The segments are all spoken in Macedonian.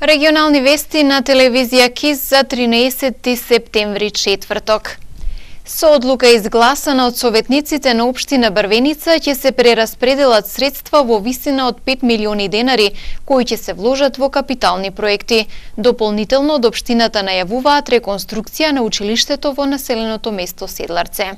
Регионални вести на телевизија КИС за 13 септември, четврток. Со одлука изгласана од советниците на општина Брвеница ќе се прераспределат средства во висина од 5 милиони денари, кои ќе се вложат во капитални проекти. Дополнително од општината најавуваат реконструкција на училиштето во населеното место Седларце.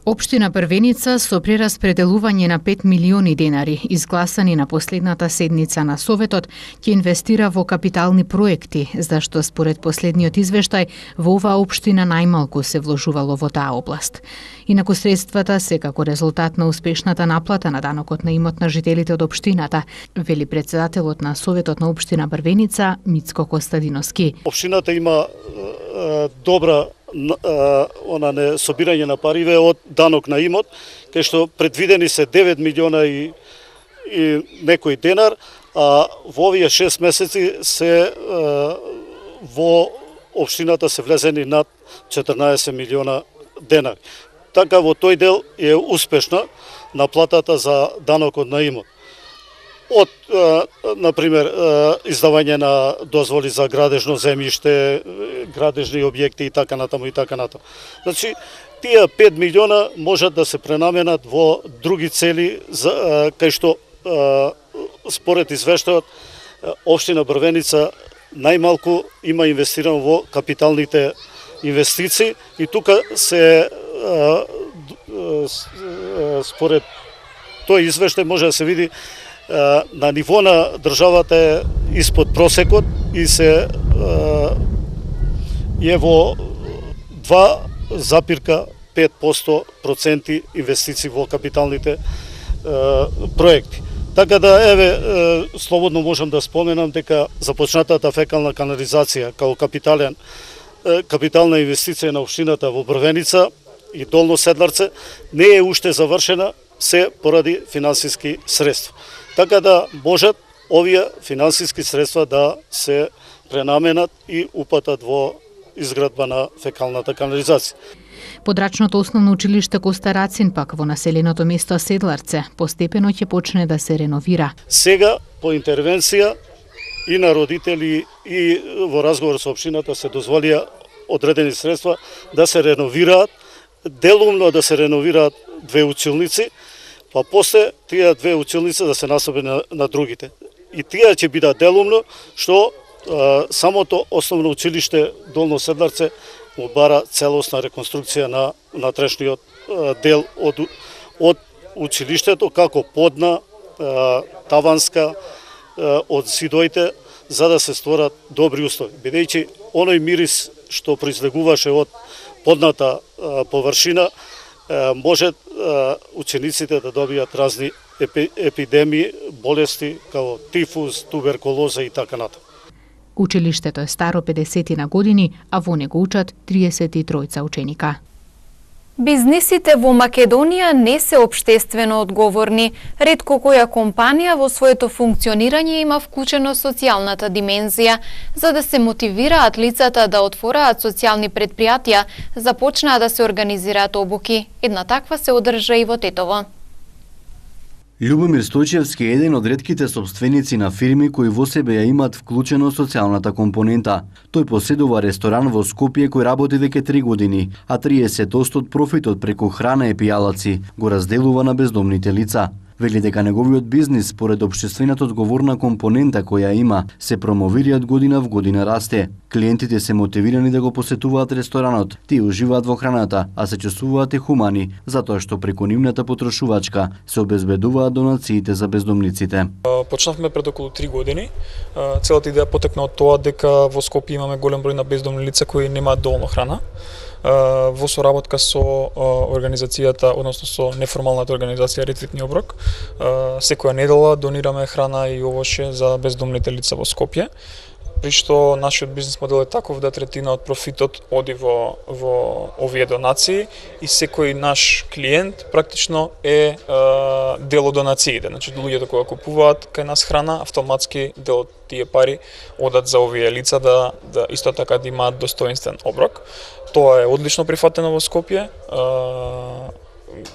Општина Брвеница со прераспределување на 5 милиони денари, изгласани на последната седница на Советот, ќе инвестира во капитални проекти, зашто според последниот извештај во оваа општина најмалку се вложувало во таа област. Инаку средствата се како резултат на успешната наплата на данокот на имот на жителите од општината, вели председателот на Советот на општина Брвеница Мицко Костадиновски. Општината има добра собирање на париве од данок на имот, кај што предвидени се 9 милиона и некој денар, а во овие 6 месеци се во општината се влезени над 14 милиона денар. Така во тој дел е успешна наплатата за данокот на имот. Од, например, издавање на дозволи за градежно земјиште, градежни објекти и така натаму и така натаму. Значи, тие 5 милиона можат да се пренаменат во други цели, кај што, според извештајот, општина Брвеница најмалку има инвестирано во капиталните инвестиции и тука се, според тој извештај може да се види на ниво на државата е испод просекот и се е во 2,5% инвестиции во капиталните проекти. Така да, еве, слободно можам да споменам дека започнатата фекална канализација како капитална инвестиција на општината во Брвеница и Долно Седларце не е уште завршена, се поради финансиски средства. Така да можат овие финансиски средства да се пренаменат и упатат во изградба на фекалната канализација. Подрачното основно училиште Коста Рацин пак во населеното место Седларце постепено ќе почне да се реновира. Сега по интервенција и на родители и во разговор со општината се дозволија одредени средства да се реновираат, делумно да се реновираат 2 училници, па после тие 2 училници да се насоби на другите. И тие ќе бидат делумно, што самото основно училиште Долно Седларце му бара целосна реконструкција на внатрешниот дел од училиштето, како подна, таванска, од зидоите, за да се створат добри услови. Бидејќи оној мирис што произлегуваше од подната површина, може учениците да добијат разни епидемии, болести, како тифус, туберкулоза и така натаму. Училиштето е старо 50 на години, а во него учат 33 ученика. Бизнисите во Македонија не се општествено одговорни. Ретко која компанија во своето функционирање има вклучено социјалната димензија. За да се мотивираат лицата да отвораат социјални предпријатија, започнаа да се организираат обуки. Една таква се одржа и во Тетово. Љубомир Стојчевски е еден од ретките собственици на фирми кои во себе ја имаат вклучено социјалната компонента. Тој поседува ресторан во Скопје кој работи веќе 3 години, а 30% од профитот преку храна и пијалаци го разделува на бездомните лица. Вели дека неговиот бизнис, според општествената одговорна компонента која има, се промовира од година в година расте. Клиентите се мотивирани да го посетуваат ресторанот, тие уживаат во храната, а се чувствуваат и хумани, затоа што преку нивната потрошувачка се обезбедуваат донациите за бездомниците. Почнавме пред околу 3 години. Целата идеја потекна од тоа дека во Скопје имаме голем број на бездомни лица кои немаат доволно храна. Во соработка со организацијата, односно со неформалната организација Ретвитни оброк, секоја недела донираме храна и овоше за бездомните лица во Скопје, при што нашиот бизнес модел е таков да третина од профитот оди во овие донации и секој наш клиент практично е дел од донациите. Значи луѓето кои купуваат кај нас храна, автоматски дел од тие пари одат за овие лица да исто така да имаат достоинствен оброк. Тоа е одлично прифатено во Скопје.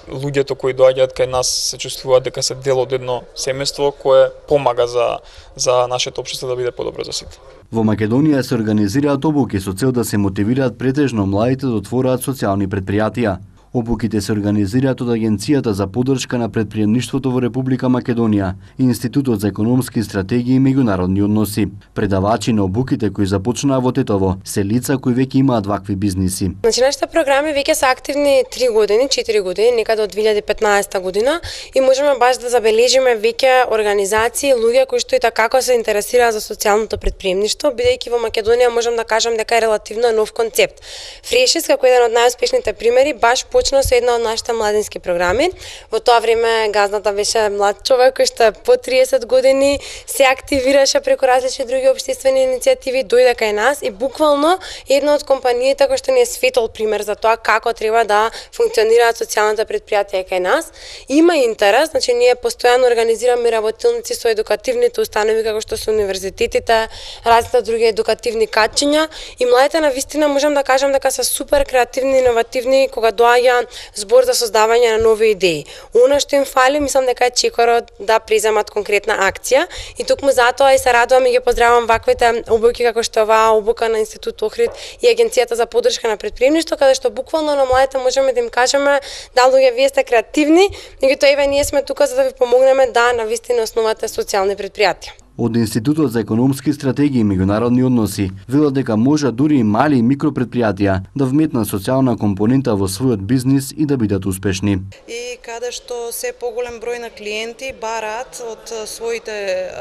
луѓето кои доаѓаат кај нас се чувствуваат дека се дел од едно семејство кое помага за нашето општество да биде подобро за сите. Во Македонија се организираат обуки со цел да се мотивираат претежно младите да отвораат социјални предпријатија. Обуките се организираат од Агенцијата за поддршка на претприемништвото во Република Македонија и Институтот за економски стратегии и меѓународни односи. Предавачи на обуките кои започнаа во Тетово се лица кои веќе имаат вакви бизниси. Значи нашите програми веќе се активни 3 години, 4 години, некаде од 2015 година и можеме баш да забележиме веќе организации, луѓе кои што и така се интересираат за социјалното претприемништво, бидејќи во Македонија можам да кажам дека е релативно нов концепт. Фрешис како еден од најуспешните примери баш почна со една од нашите младински програми. Во тоа време газната беше млад човек кој што по 30 години се активираше преку различни други општествени иницијативи, дојде кај нас и буквално една од компаниите кој што ни е светол пример за тоа како треба да функционираат социјалните предпријатија кај нас. Има интерес, значи ние постојано организираме работилници со едукативните установи како што се универзитетите, различни други едукативни качиња и младите навистина можам да кажам дека се супер креативни, иновативни кога доаѓа збор за создавање на нови идеи. Она што им фали, мислам дека е чекорот да преземат конкретна акција и токму затоа и се радувам и ги поздравам ваквите обуки како што оваа обука на Институт Охрид и Агенцијата за поддршка на претприемништво, каде што буквално на младите можеме да им кажеме да луѓе вие сте креативни, меѓутоа еве ние сме тука за да ви помогнеме да навистина основате социјални предпријатија. Од Институтот за економски стратегии и меѓународни односи велат дека може дури и мали и микропредпријатија да вметнат социјална компонента во својот бизнис и да бидат успешни. И каде што се поголем број на клиенти бараат од своите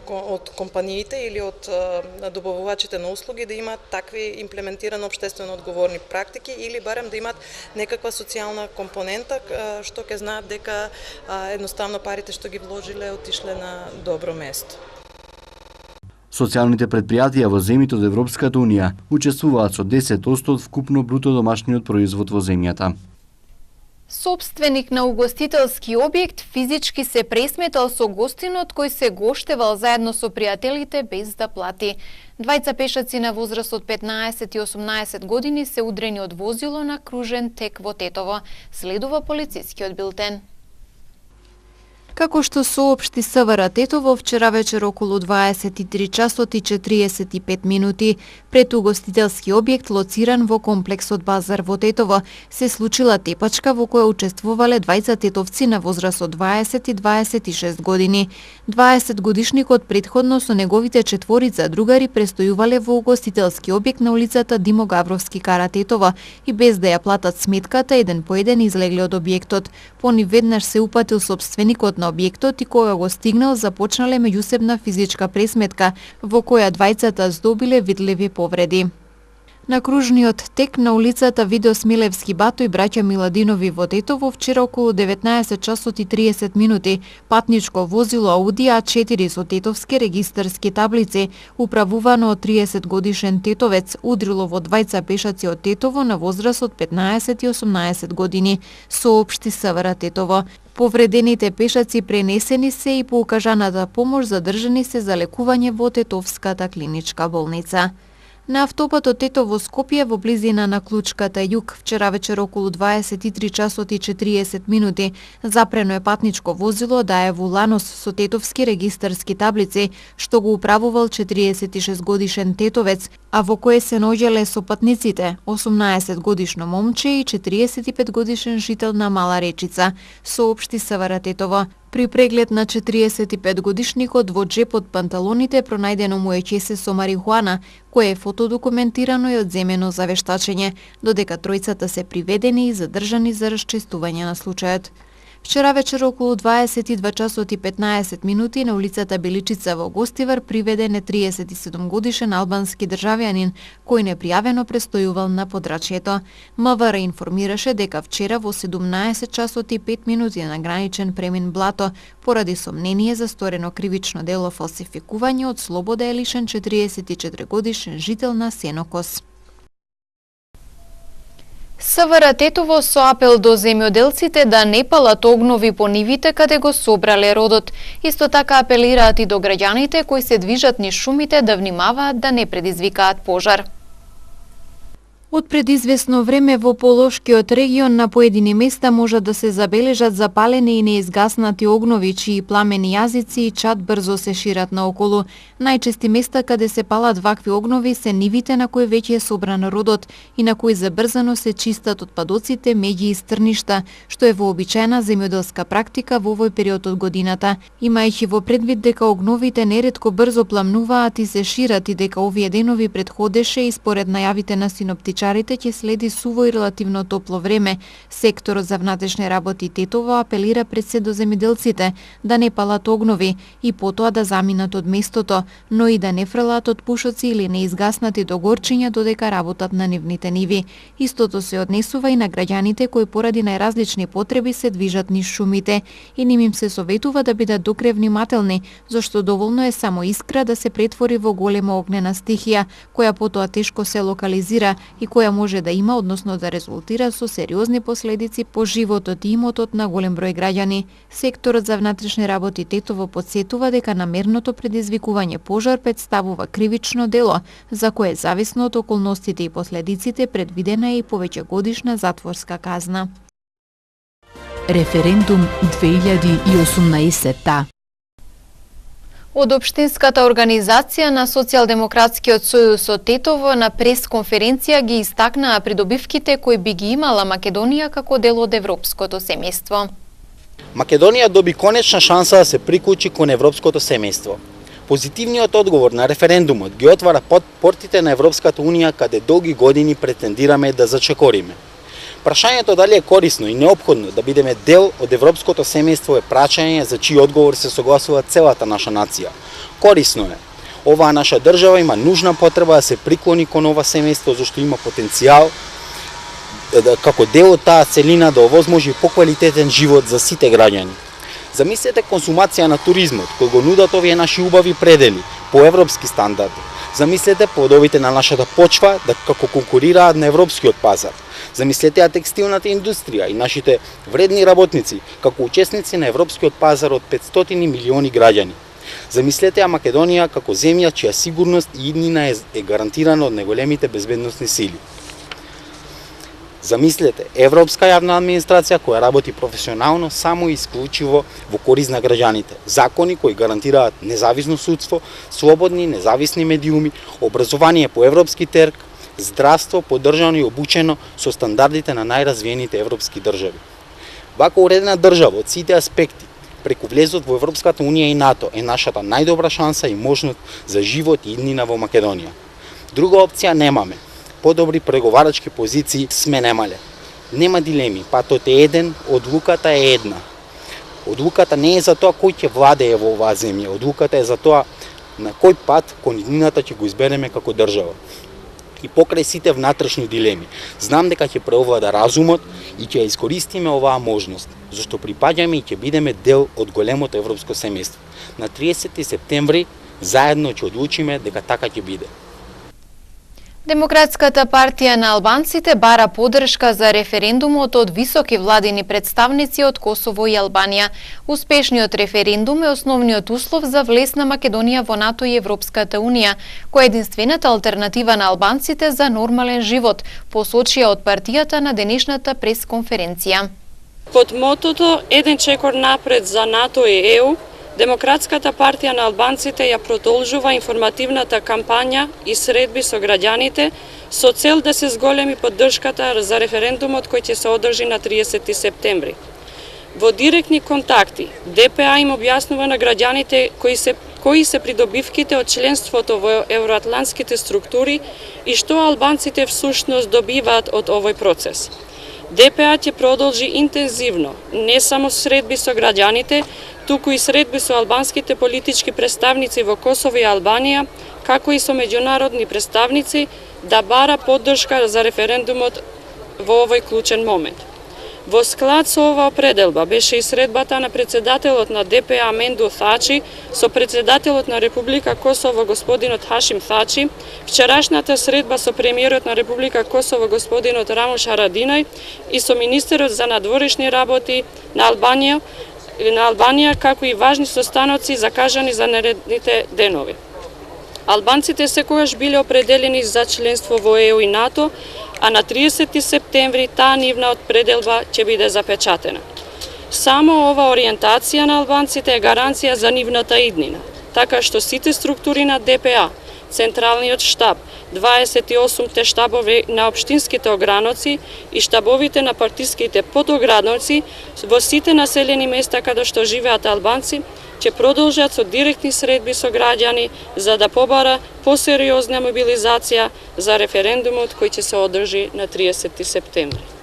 од компаниите или од добавувачите на услуги да имаат такви имплементирани општествено одговорни практики или барем да имаат некаква социјална компонента што ќе знаат дека едноставно парите што ги вложиле отишле на добро место. Социјалните предпријатија во земјите од Европската Унија учествуваат со 10% од вкупно бруто домашниот производ во земјата. Собственик на угостителски објект физички се пресметал со гостинот кој се гоштевал заедно со пријателите без да плати. Двајца пешаци на возраст од 15 и 18 години се удрени од возило на кружен тек во Тетово, следува полицискиот билтен. Како што соопшти СВР Тетово вчера вечер околу 23 часот и 45 минути пред угостителски објект лоциран во комплексот Базар во Тетово се случила тепачка во која учествувале двајца тетовци на возраст од 20 и 26 години. 20 годишникот претходно со неговите четворица другари престојувале во угостителски објект на улицата Димо Гавровски кара Тетово и без да ја платат сметката еден по еден излегле од објектот. Пони веднаш се упатил сопственикот на објектот и кога го стигнал започнале меѓусебна физичка пресметка во која двајцата здобиле видливи повреди. На кружниот тек на улицата Видос Милевски Бато и браќа Миладинови во Тетово вчера околу 19 часот и 30 минути патничко возило Ауди А4 со тетовски регистарски таблици, управувано од 30 годишен тетовец, удрило во двајца пешаци од Тетово на возраст од 15 и 18 години, соопшти СВР Тетово. Повредените пешаци пренесени се и по укажаната помош задржани се за лекување во Тетовската клиничка болница. На автопатот Тетово Скопје во близина на Клучката Југ вчера вечер околу 23 часот и 40 минути запрено е патничко возило Даево Ланос со тетовски регистарски таблици што го управувал 46 годишен тетовец, а во кое се наоѓале сопатниците 18 годишно момче и 45 годишен жител на Мала Речица, соопшти СВР Тетово. При преглед на 45 годишникот во джеп од панталоните пронајдено му е чесе со марихуана, кое е фотодокументирано и одземено за вештачење, додека тројцата се приведени и задржани за расчистување на случајот. Вчера вечер околу 22 часот и 15 минути на улицата Беличица во Гостивар приведен е 37 годишен албански државјанин кој непријавено престојувал на подрачјето. МВР информираше дека вчера во 17 часот и 5 минути на граничен премин Блато поради сомнение за сторено кривично дело фалсификување од слобода е лишен 44 годишен жител на Сенокос. СВР Тетово со апел до земјоделците да не палат огнови по нивите каде го собрале родот. Исто така апелираат и до граѓаните кои се движат низ шумите да внимаваат да не предизвикаат пожар. Од пред известно време во Полошкиот регион на поедини места може да се забележат запалени и неизгаснати огнови, чии пламени јазици и чад брзо се шират наоколу. Најчести места каде се палат вакви огнови се нивите на кои веќе е собран родот и на кои забрзано се чистат отпадоците, меѓи и стрништа, што е вообичаена земјоделска практика во овој период од годината. Имајќи во предвид дека огновите неретко брзо пламнуваат и се шират и дека овие денови предходеше и според најавите на синоптичарите ќе следи суво и релативно топло време. Секторот за внатрешни работи Тетово апелира пред се до земјоделците да не палат огнови и потоа да заминат од местото, но и да не фрлаат од пушоци или неизгаснати догорчиња додека работат на нивните ниви. Истото се однесува и на граѓаните кои поради најразлични потреби се движат низ шумите и ним им се советува да бидат докрај внимателни, зашто доволно е само искра да се претвори во голема огнена стихија, која потоа тешко се локализира и која може да има, односно да резултира со сериозни последици по животот и имотот на голем број граѓани. Секторот за внатрешни работи Тетово подсетува дека намерното предизвикување пожар представува кривично дело, за кое зависно од околностите и последиците предвидена е и повеќегодишна затворска казна. Референдум 2018. Од Општинската организација на Социјалдемократскиот сојуз од Тетово на пресконференција ги истакнаа придобивките кои би ги имала Македонија како дел од европското семејство. Македонија доби конечна шанса да се приклучи кон европското семејство. Позитивниот одговор на референдумот ги отвара портите на Европската унија каде долги години претендираме да зачекориме. Прашањето дали е корисно и неопходно да бидеме дел од европското семејство е прашање за чиј одговор се согласува целата наша нација. Корисно е. Оваа наша држава има нужна потреба да се приклони кон ова семејство, зашто има потенцијал како дел од таа целина да овозможи поквалитетен живот за сите граѓани. Замислете консумација на туризмот, кој го нудат овие наши убави предели, по европски стандарди. Замислете плодовите на нашата почва да како конкурираат на европскиот пазар. Замислете ја текстилната индустрија и нашите вредни работници како учесници на европскиот пазар од 500 милиони граѓани. Замислете ја Македонија како земја чија сигурност и иднина е гарантирана од најголемите безбедносни сили. Замислете европска јавна администрација која работи професионално само и исклучиво во корист на граѓаните. Закони кои гарантираат независно судство, слободни независни медиуми, образование по европски терк, здравство поддржано и обучено со стандардите на најразвиените европски држави. Вака уредена држава од сите аспекти, преку влезот во Европската унија и НАТО е нашата најдобра шанса и можност за живот и иднина во Македонија. Друга опција немаме. Подобри преговарачки позиции сме немале. Нема дилеми, патот е еден, одлуката е една. Одлуката не е за тоа кој ќе владее во оваа земја, одлуката е за тоа на кој пат кон иднината ќе го избереме како држава. И покрај сите внатрешни дилеми, знам дека ќе преовлада разумот и ќе ја искористиме оваа можност, зашто припаѓаме и ќе бидеме дел од големото европско семејство. На 30 септември заедно ќе одлучиме дека така ќе биде. Демократската партија на албанците бара поддршка за референдумот од високи владини представници од Косово и Албанија. Успешниот референдум е основниот услов за влез на Македонија во НАТО и Европската унија, која е единствената алтернатива на албанците за нормален живот, посочија од партијата на денешната пресконференција. Под мотото "Еден чекор напред за НАТО и ЕУ", Демократската партија на албанците ја продолжува информативната кампања и средби со граѓаните со цел да се зголеми поддршката за референдумот кој ќе се одржи на 30 септември. Во директни контакти, ДПА им објаснува на граѓаните кои се придобивките од членството во евроатлантските структури и што албанците всушност добиваат од овој процес. ДПА ќе продолжи интензивно, не само средби со граѓаните, туку и средби со албанските политички представници во Косово и Албанија, како и со меѓународни представници, да бара поддршка за референдумот во овој клучен момент. Во склад со оваа определба беше и средбата на председателот на ДПА Менду Thaqi со председателот на Република Косово господинот Хашим Thaqi, вчерашната средба со премиерот на Република Косово господинот Рамуш Харадинај и со министерот за надворешни работи на Албанија, како и важни состаноци закажани за наредните денови. Албанците секогаш биле определени за членство во ЕУ и НАТО, а на 30 септември таа нивна одпределба ќе биде запечатена. Само ова ориентација на албанците е гаранција за нивната иднина, така што сите структури на ДПА, Централниот штаб, 28 штабови на општинските ограноци и штабовите на партиските подограноци во сите населени места каде што живеат албанци ќе продолжат со директни средби со граѓани за да побара посериозна мобилизација за референдумот кој ќе се одржи на 30 септември.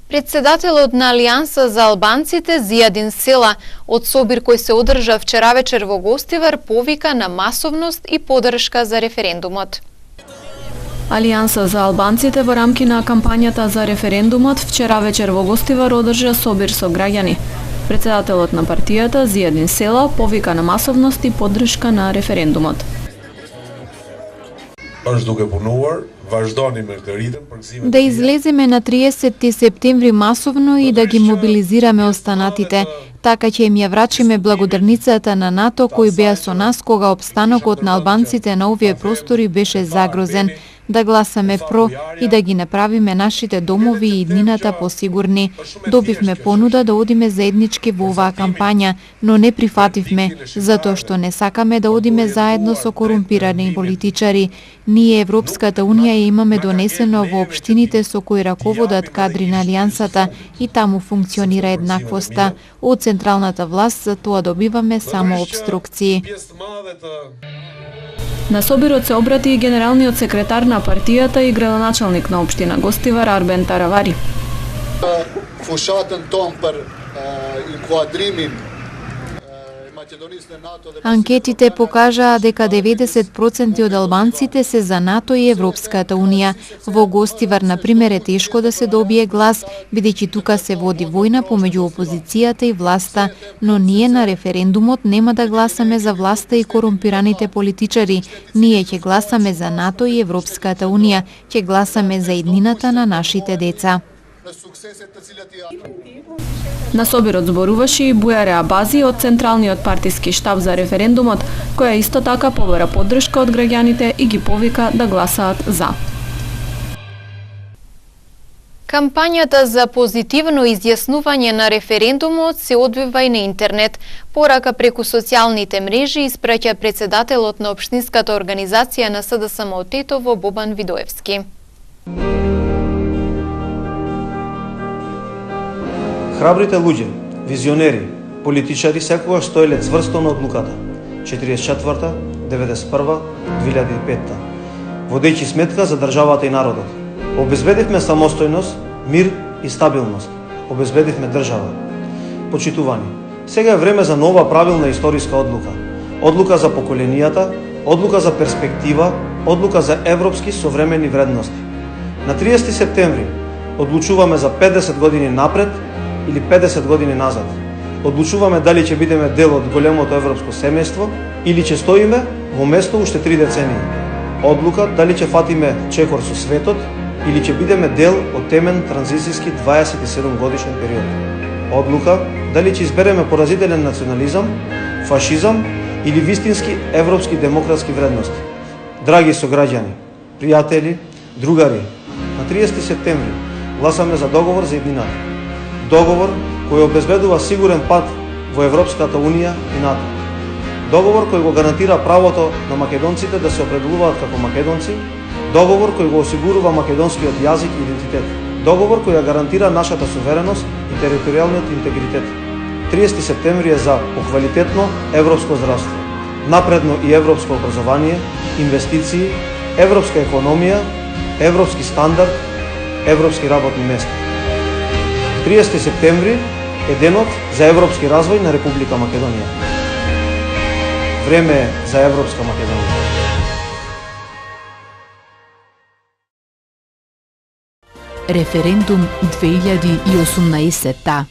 Председателот на Алијанса за албанците Зијадин Села од собир кој се одржа вчера вечер во Гостивар повика на масовност и поддршка за референдумот. Алијанса за албанците во рамки на кампањата за референдумот вчера вечер во Гостивар одржа собир со граѓани. Председателот на партијата Зијадин Села повика на масовност и поддршка на референдумот. Да излеземе на 30 септември масовно и да ги мобилизираме останатите. Така ќе им ја врачиме благодарницата на НАТО кои беа со нас кога опстанокот на албанците на овие простори беше загрозен. Да гласаме про и да ги направиме нашите домови и иднината посигурни. Добивме понуда да одиме заеднички во оваа кампања, но не прифативме, затоа што не сакаме да одиме заедно со корумпирани политичари. Ние Европската Унија ја имаме донесено во општините со кои раководат кадри на Алијансата и таму функционира еднаквоста. Од централната власт за тоа добиваме само обструкции. На собирот се обрати и генералниот секретар на партијата и градоначалник на општина Гостивар Арбен Таравари. Анкетите покажаа дека 90% од албанците се за НАТО и Европската Унија. Во Гостивар, например, е тешко да се добие глас, бидејќи тука се води војна помеѓу опозицијата и власта, но ние на референдумот нема да гласаме за власта и корумпираните политичари. Ние ќе гласаме за НАТО и Европската Унија, ќе гласаме за иднината на нашите деца. На собирот зборуваше и Бујаре Абази од Централниот партиски штаб за референдумот, која исто така побара поддршка од граѓаните и ги повика да гласаат за. Кампањата за позитивно изјаснување на референдумот се одвива и на интернет. Порака преку социјалните мрежи испраќа председателот на општинската организација на СДСМ од Тетово Бобан Видоевски. Храбрите луѓе, визионери, политичари секогаш стоеле цврсто на одлуката. 44-та, 91-та, 2005-та. Водејќи сметка за државата и народот. Обезбедивме самостојност, мир и стабилност. Обезбедивме држава. Почитувани, сега е време за нова правилна историска одлука. Одлука за поколенијата, одлука за перспектива, одлука за европски современи вредности. На 30 септември одлучуваме за 50 години напред или 50 години назад. Одлучуваме дали ќе бидеме дел од големото европско семејство или ќе стоиме во место уште 3 децении. Одлука дали ќе фатиме чекор со светот или ќе бидеме дел од темен транзицијски 27 годишен период. Одлука дали ќе избереме поразителен национализам, фашизам или вистински европски демократски вредности. Драги сограѓани, пријатели, другари, на 30 септември гласаме за договор за иднината. Договор кој обезбедува сигурен пат во Европската Унија и НАТО. Договор кој го гарантира правото на македонците да се определуваат како македонци. Договор кој го осигурува македонскиот јазик и идентитет. Договор кој ја гарантира нашата сувереност и територијалниот интегритет. 30 септември е за поквалитетно европско здравство, напредно и европско образование, инвестиции, европска економија, европски стандард, европски работни места. 30 септември е денот за европски развој на Република Македонија. Време е за Европска Македонија. Референдум 2018.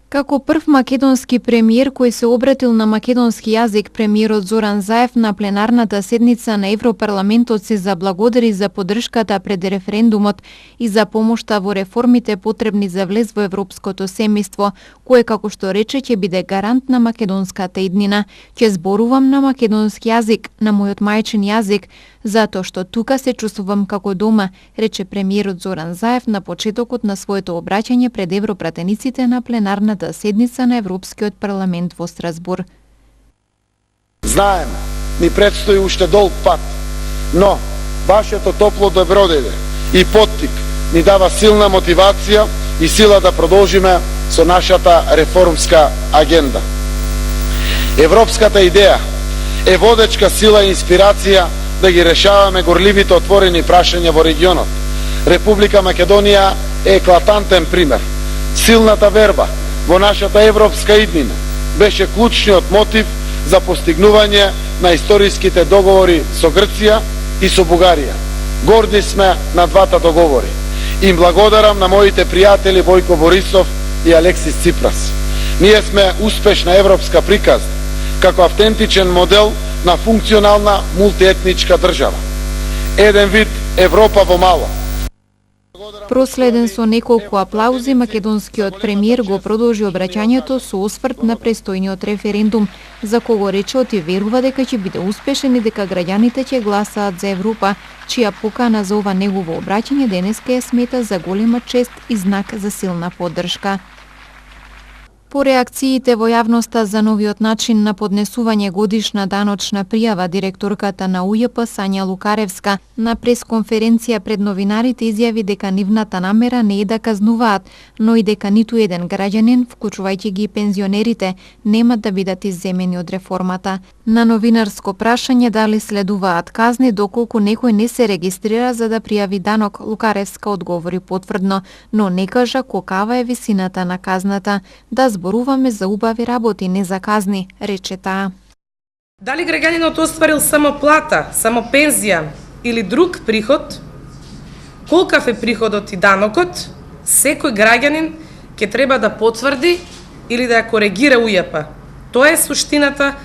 Како прв македонски премиер кој се обратил на македонски јазик, премиерот Зоран Заев на пленарната седница на Европарламентот се заблагодари за поддршката пред референдумот и за помошта во реформите потребни за влез во европското семејство, кое, како што рече, ќе биде гарант на македонската иднина. Ќе зборувам на македонски јазик, на мојот мајчин јазик, затоа што тука се чувствувам како дома, рече премиерот Зоран Заев на почетокот на своето обраќање пред европратениците на пленарната седница на Европскиот парламент во Страсбур. Знаеме, ни предстои уште долг пат, но вашето топло добродеје и поттик ни дава силна мотивација и сила да продолжиме со нашата реформска агенда. Европската идеја е водечка сила и инспирација да ги решаваме горливите отворени прашања во регионот. Република Македонија е еклатантен пример. Силната верба во нашата европска иднина беше клучниот мотив за постигнување на историските договори со Грција и со Бугарија. Горди сме на двата договори. Им благодарам на моите пријатели Војко Борисов и Алексис Ципрас. Ние сме успешна европска приказна, како автентичен модел на функционална мултиетничка држава. Еден вид Европа во мало. Проследен со неколку аплаузи, македонскиот премиер го продолжи обраќањето со осврт на престојниот референдум, за кого речот и верува дека ќе биде успешен и дека граѓаните ќе гласаат за Европа, чија покана за ова негово обраќање денеска ја смета за голема чест и знак за силна поддршка. По реакциите во јавноста за новиот начин на поднесување годишна даночна пријава, директорката на УЈП Сања Лукаревска на пресконференција пред новинарите изјави дека нивната намера не е да казнуваат, но и дека ниту еден граѓанин, вклучувајќи ги и пензионерите, нема да бидат изземени од реформата. На новинарско прашање дали следуваат казни доколку некој не се регистрира за да пријави данок, Лукаревска одговори потврдно, но не кажа колкава е висината на казната. Да зборуваме за убави работи, не за казни, рече таа. Дали граѓанинот остварил само плата, само пензија или друг приход, колкав е приходот и данокот, секој граѓанин ќе треба да потврди или да ја коригира УЈП. Тоа е суштината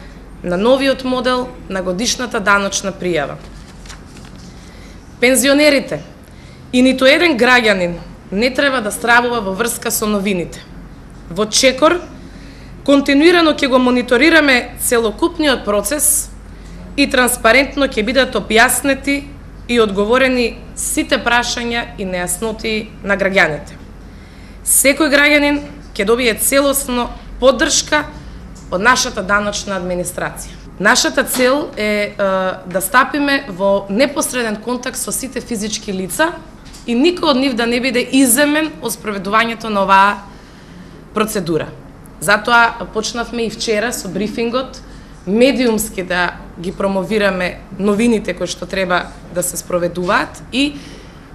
на новиот модел на годишната даночна пријава. Пензионерите и ниту еден граѓанин не треба да стравува во врска со новините. Во Чекор, континуирано ќе го мониторираме целокупниот процес и транспарентно ќе бидат објаснети и одговорени сите прашања и нејасноти на граѓаните. Секој граѓанин ќе добие целосно поддршка од нашата даночна администрација. Нашата цел е да стапиме во непосреден контакт со сите физички лица и никој од нив да не биде иземен од спроведувањето на оваа процедура. Затоа почнавме и вчера со брифингот, медиумски да ги промовираме новините кои што треба да се спроведуваат и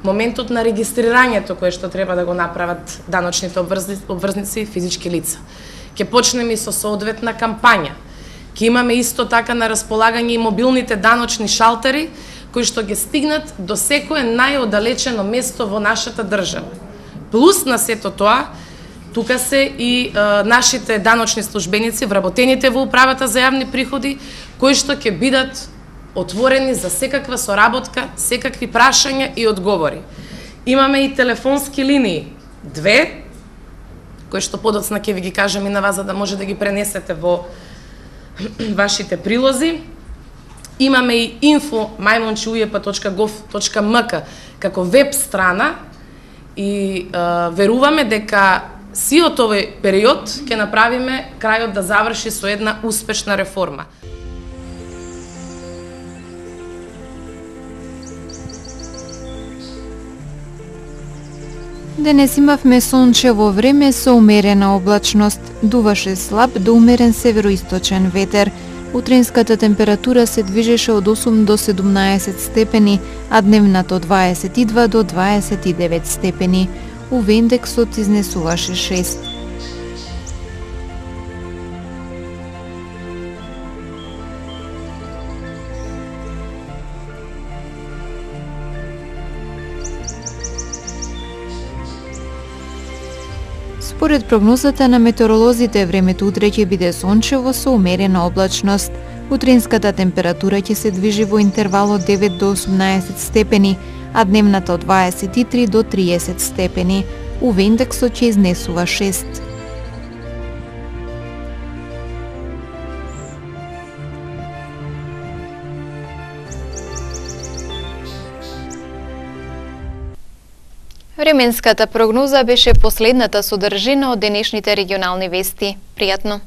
моментот на регистрирањето кое што треба да го направат даночните обврзници и физички лица. Ќе почнеме и со соодветна кампања. Ќе имаме исто така на располагање и мобилните даночни шалтери кои што ги стигнат до секое најоддалечено место во нашата држава. Плюс на сето тоа, тука се и нашите даночни службеници, вработените во управата за јавни приходи, кои што ќе бидат отворени за секаква соработка, секакви прашања и одговори. Имаме и телефонски линии, 2, кои што подоцна ќе ви ги кажам и на вас за да може да ги пренесете во вашите прилози. Имаме и info@ujp.gov.mk како веб страна и веруваме дека сиот овој период ќе направиме крајот да заврши со една успешна реформа. Денес имавме сончево време со умерена облачност. Дуваше слаб до умерен североисточен ветер. Утринската температура се движеше од 8 до 17 степени, а дневната од 22 до 29 степени. УВ индексот изнесуваше 6. Според прогнозата на метеоролозите, времето утре ќе биде сончево со умерена облачност. Утринската температура ќе се движи во интервал од 9 до 18 степени, а дневната од 23 до 30 степени. УВ индексот ќе изнесува 6. Временската прогноза беше последната содржина од денешните регионални вести. Пријатно!